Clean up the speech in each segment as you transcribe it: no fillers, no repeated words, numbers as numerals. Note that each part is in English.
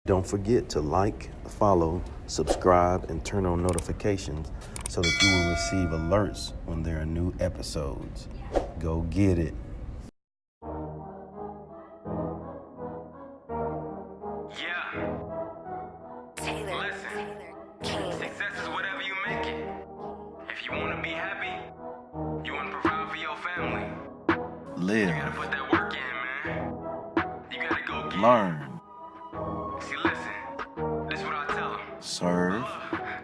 Don't forget to like, follow, subscribe, and turn on notifications so that you will receive alerts when there are new episodes. Go get it. Yeah. Listen, success is whatever you make it. If you want to be happy, you want to provide for your family. Live. You gotta put that work in, man. You gotta go get Learn. it. See, listen, this is what I tell them. Serve.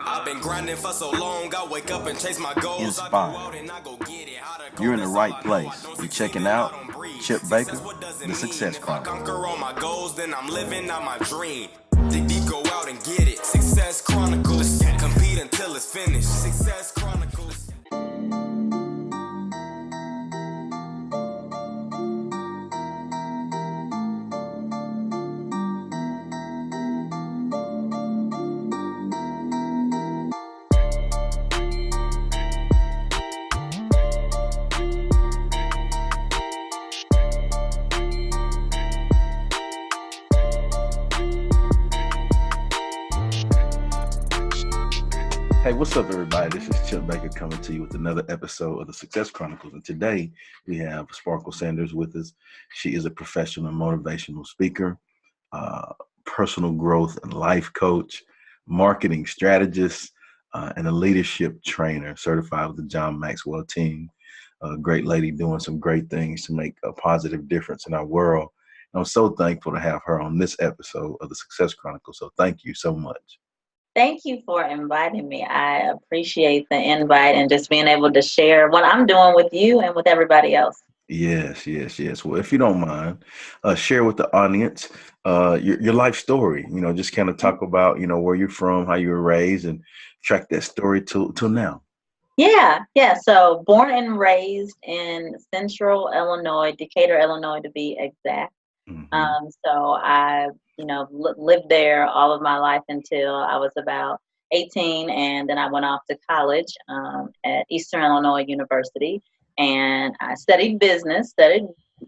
I've been grinding for so long, I wake up and chase my goals. I go Inspire. out and I go get it. How to go, You're in the that's all right I know. place. I don't You're succeed checking if I out don't breathe. Chip Success, Baker, what does it the mean? Success If I Chronicles. conquer all my goals, then I'm living out my dream. Dig deep, go out and get it. Success Chronicles. Compete until it's finished. Success Chronicles. Hey, what's up, everybody? This is Chip Baker coming to you with another episode of the Success Chronicles. And today we have Sparkle Sanders with us. She is a professional motivational speaker, personal growth and life coach, marketing strategist, and a leadership trainer certified with the John Maxwell Team. A great lady doing some great things to make a positive difference in our world. And I'm so thankful to have her on this episode of the Success Chronicles. So thank you so much. Thank you for inviting me. I appreciate the invite and just being able to share what I'm doing with you and with everybody else. Yes, yes, yes. Well, if you don't mind, share with the audience your life story. Just kind of talk about where you're from, how you were raised, and track that story till now. Yeah. So born and raised in Central Illinois, Decatur, Illinois, to be exact. Hmm. So I, lived there all of my life until I was about 18, and then I went off to college at Eastern Illinois University, and I studied business,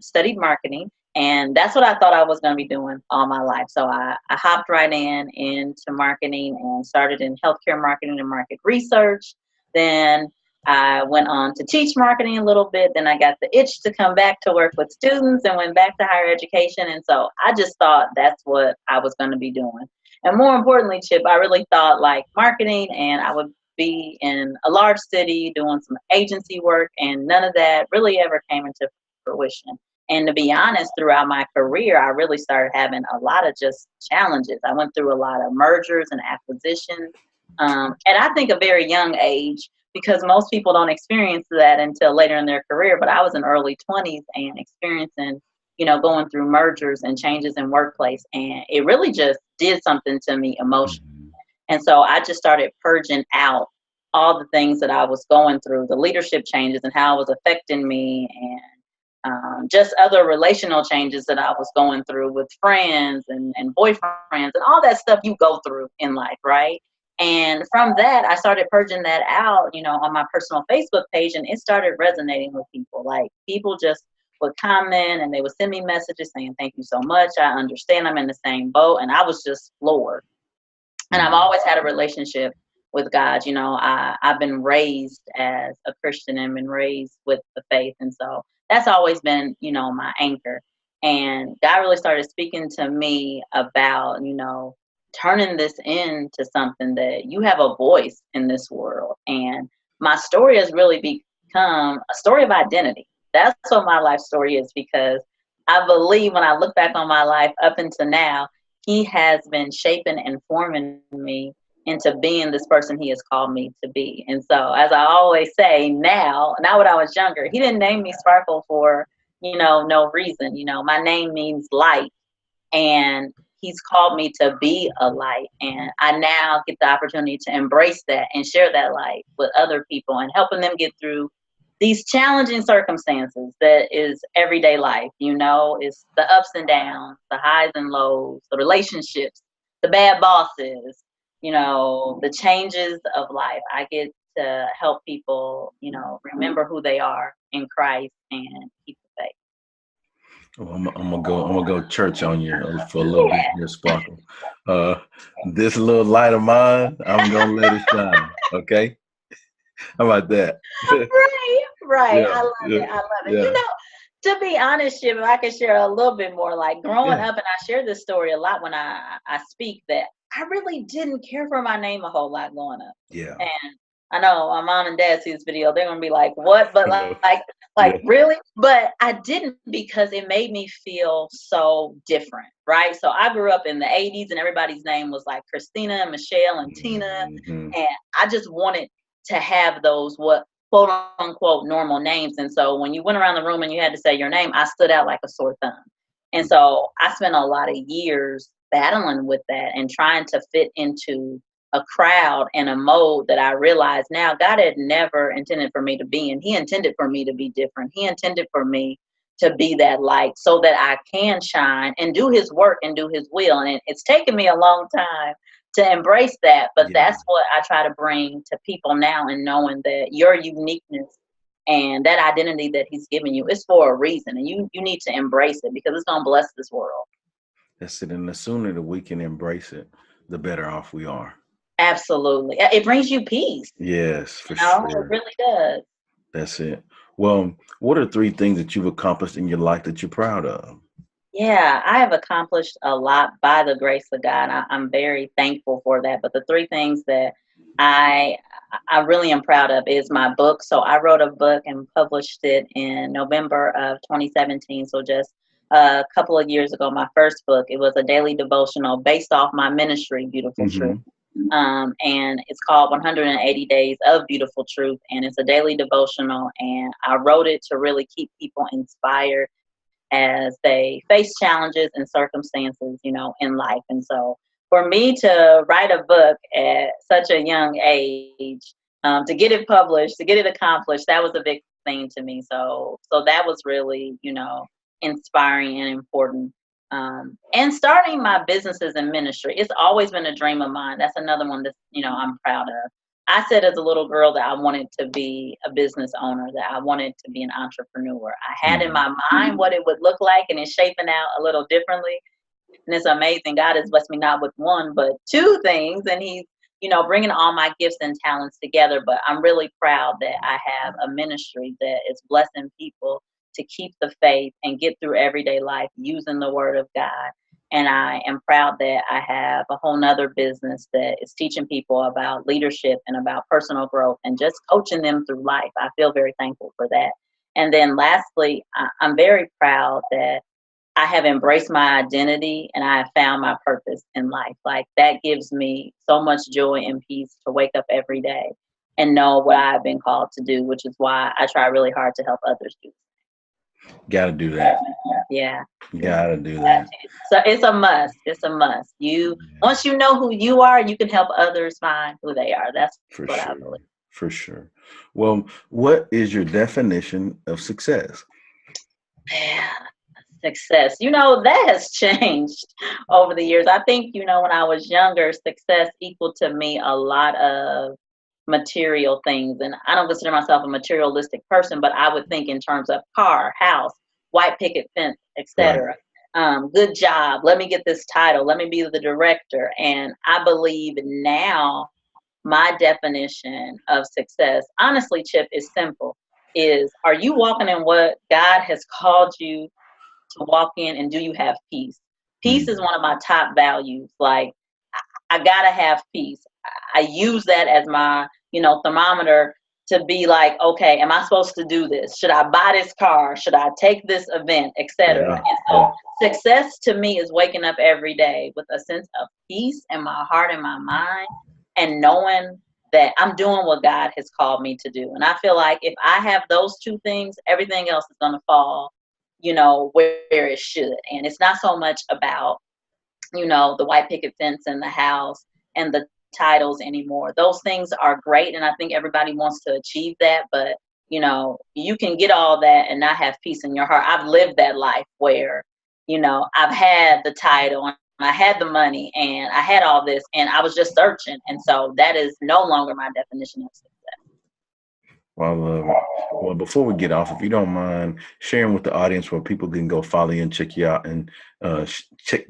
studied marketing, and that's what I thought I was going to be doing all my life. So I hopped right into marketing and started in healthcare marketing and market research. Then I went on to teach marketing a little bit. Then I got the itch to come back to work with students and went back to higher education. And so I just thought that's what I was going to be doing. And more importantly, Chip, I really thought like marketing, and I would be in a large city doing some agency work, and none of that really ever came into fruition. And to be honest, throughout my career, I really started having a lot of just challenges. I went through a lot of mergers and acquisitions. And I think a very young age, because most people don't experience that until later in their career. But I was in early 20s and experiencing, going through mergers and changes in workplace. And it really just did something to me emotionally. Hmm. And so I just started purging out all the things that I was going through, the leadership changes and how it was affecting me, and just other relational changes that I was going through with friends and boyfriends and all that stuff you go through in life, right? And from that, I started purging that out, on my personal Facebook page, and it started resonating with people. Like people just would comment and they would send me messages saying, "Thank you so much. I understand. I'm in the same boat." And I was just floored. And I've always had a relationship with God. I've been raised as a Christian and been raised with the faith. And so that's always been, my anchor. And God really started speaking to me about, turning this into something that you have a voice in this world. And my story has really become a story of identity. That's what my life story is, because I believe when I look back on my life up until now, he has been shaping and forming me into being this person he has called me to be. And so, as I always say now, not when I was younger, he didn't name me Sparkle for, no reason. My name means light, and he's called me to be a light. And I now get the opportunity to embrace that and share that light with other people and helping them get through these challenging circumstances that is everyday life. It's the ups and downs, the highs and lows, the relationships, the bad bosses, the changes of life. I get to help people, remember who they are in Christ and keep the faith. Well, I'm gonna go church on you for a little bit here, Sparkle. Uh, this little light of mine, I'm gonna let it shine. Okay, how about that? Right, right. Yeah, I love yeah, it. I love it. yeah, To be honest, Jim, if I could share a little bit more, like growing yeah. up, and I share this story a lot when I speak, that I really didn't care for my name a whole lot growing up. Yeah. And I know my mom and dad see this video, they're gonna be like, "What?" But I know. like Yeah. really? But I didn't, because it made me feel so different, right? So I grew up in the '80s, and everybody's name was like Christina and Michelle and Tina, Hmm. and I just wanted to have those what quote unquote normal names. And so when you went around the room and you had to say your name, I stood out like a sore thumb. And so I spent a lot of years battling with that and trying to fit into a crowd and a mode that I realized now God had never intended for me to be in. He intended for me to be different. He intended for me to be that light so that I can shine and do his work and do his will. And it's taken me a long time to embrace that, but Yeah. that's what I try to bring to people now, and knowing that your uniqueness and that identity that he's given you is for a reason, and you need to embrace it, because it's going to bless this world. That's it. And the sooner that we can embrace it, the better off we are. Absolutely. It brings you peace. Yes, for It sure. really does. That's it. Well, what are three things that you've accomplished in your life that you're proud of? Yeah, I have accomplished a lot by the grace of God. I'm very thankful for that. But the three things that I I really am proud of is my book. So I wrote a book and published it in November of 2017. So just a couple of years ago, my first book. It was a daily devotional based off my ministry, Beautiful Truth. Hmm. And it's called 180 Days of Beautiful Truth. And it's a daily devotional. And I wrote it to really keep people inspired as they face challenges and circumstances, in life. And so for me to write a book at such a young age, to get it published, to get it accomplished, that was a big thing to me. So that was really, inspiring and important. And starting my businesses and ministry, it's always been a dream of mine. That's another one that, I'm proud of. I said as a little girl that I wanted to be a business owner, that I wanted to be an entrepreneur. I had in Hmm. my mind what it would look like, and it's shaping out a little differently. And it's amazing. God has blessed me not with one, but two things. And He's, bringing all my gifts and talents together. But I'm really proud that I have a ministry that is blessing people to keep the faith and get through everyday life using the Word of God. And I am proud that I have a whole nother business that is teaching people about leadership and about personal growth and just coaching them through life. I feel very thankful for that. And then lastly, I'm very proud that I have embraced my identity and I have found my purpose in life. Like, that gives me so much joy and peace to wake up every day and know what I've been called to do, which is why I try really hard to help others do. Got to do that. Yeah. Got to do that. So it's a must. It's a must. Once you know who you are, you can help others find who they are. That's For what I sure. believe. For sure. Well, what is your definition of success? Yeah. Success. That has changed over the years. I think, when I was younger, success equaled to me a lot of material things. And I don't consider myself a materialistic person, but I would think in terms of car, house, white picket fence, Right. etc. Good job. Let me get this title. Let me be the director. And I believe now my definition of success, honestly, Chip, is simple. Are you walking in what God has called you to walk in, and do you have peace? Peace is Mm. one of my top values. Like, I gotta have peace. I use that as my, thermometer to be like, okay, am I supposed to do this? Should I buy this car? Should I take this event, etc.? Yeah. And so success to me is waking up every day with a sense of peace in my heart and my mind, and knowing that I'm doing what God has called me to do. And I feel like if I have those two things, everything else is gonna fall, where it should. And it's not so much about, the white picket fence and the house and the titles anymore. Those things are great, and I think everybody wants to achieve that, but you can get all that and not have peace in your heart. I've lived that life where, I've had the title and I had the money and I had all this and I was just searching. And so that is no longer my definition of success. Well, I love it. Well, before we get off, if you don't mind sharing with the audience where people can go follow you and check you out and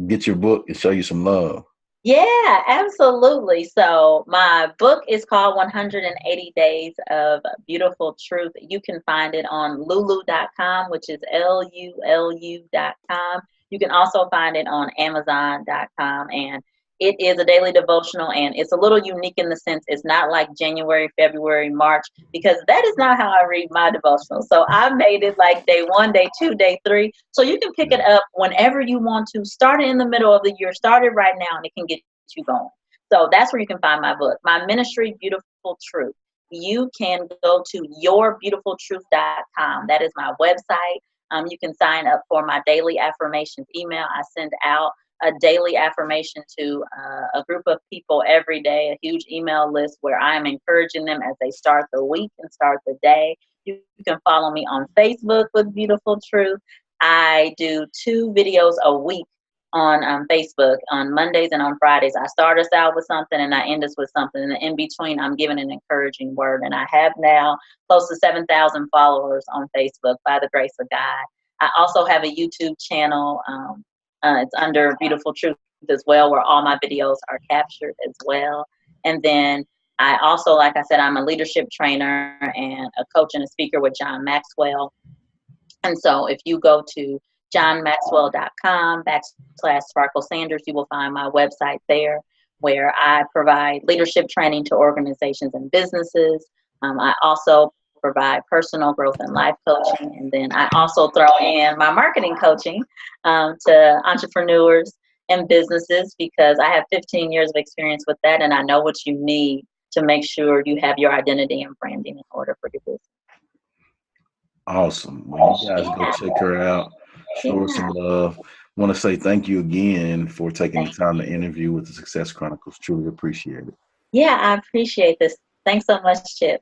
get your book and show you some love. Yeah, absolutely. So my book is called 180 Days of Beautiful Truth. You can find it on lulu.com, which is lulu.com. You can also find it on amazon.com. And it is a daily devotional, and it's a little unique in the sense it's not like January, February, March, because that is not how I read my devotional. So I made it like day 1, day 2, day 3. So you can pick it up whenever you want to. Start it in the middle of the year. Start it right now, and it can get you going. So that's where you can find my book. My ministry, Beautiful Truth. You can go to yourbeautifultruth.com. That is my website. You can sign up for my daily affirmations email. I send out a daily affirmation to a group of people every day, a huge email list where I'm encouraging them as they start the week and start the day. You can follow me on Facebook with Beautiful Truth. I do 2 videos a week on Facebook on Mondays and on Fridays. I start us out with something and I end us with something. And in between, I'm giving an encouraging word. And I have now close to 7,000 followers on Facebook by the grace of God. I also have a YouTube channel. It's under Beautiful Truth as well, where all my videos are captured as well. And then I also, like I said, I'm a leadership trainer and a coach and a speaker with John Maxwell. And so if you go to johnmaxwell.com/Sparkle Sanders, you will find my website there where I provide leadership training to organizations and businesses. I also provide personal growth and life coaching. And then I also throw in my marketing coaching to entrepreneurs and businesses, because I have 15 years of experience with that. And I know what you need to make sure you have your identity and branding in order for your business. Awesome. Well, you guys go check her out. Show her some love. I want to say thank you again for taking the time to interview with the Success Chronicles. Truly appreciate it. Yeah, I appreciate this. Thanks so much, Chip.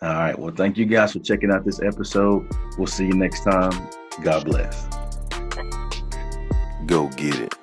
All right. Well, thank you guys for checking out this episode. We'll see you next time. God bless. Go get it.